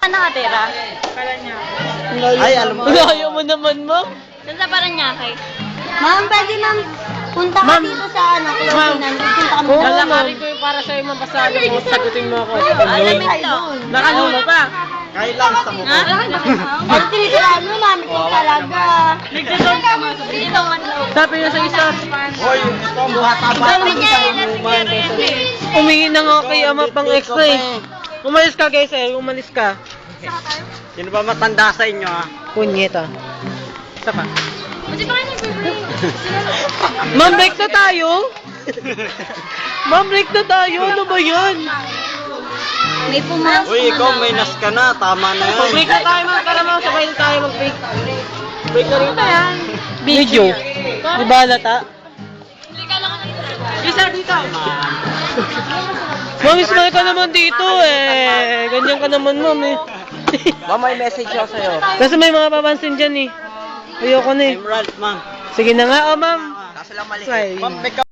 Nakatira? Ay, alam mo. Ayaw mo naman, ma'am. Saan sa Paranaque? Ma'am, pwede ma'am. Punta ka dito sa Clothing. Punta kami. Lalakarin ko yung para sa'yo, ma'am. Basta alam mo, sagutin mo ako. Alamin to. Nakalulo pa. Kailan sa mukha. Pag tinitiraan mo, mami ko talaga. Dito man loob. Sabi niya sa isa, Hoy, ito ang buhat-taba. umingi na nga kay ama pang extra eh. Umalis ka, guys eh. Umalis ka. Sino ba matanda sa inyo, ha? Punyeta. Isa pa. Buti pa kayo Ma'am, break na tayo. Ma'am, break na tayo. Ano ba yan? May pumasok Uy, ikaw may nas ka na. Tama na yan. Break na tayo, ma'am. Para ma'am, sabay na tayo mag-break. Break na rin tayo. Video. Di ba halata? Isa dito. Ma'am, smile ka naman dito eh. Ganyan ka naman, ma'am eh. Ma'am, may message ako sa'yo. Kasi may mga papansin dyan eh. Ayoko na eh. Emerald, ma'am. Sige na nga, oh ma'am. Kaso lang mali. Smile. Ma'am,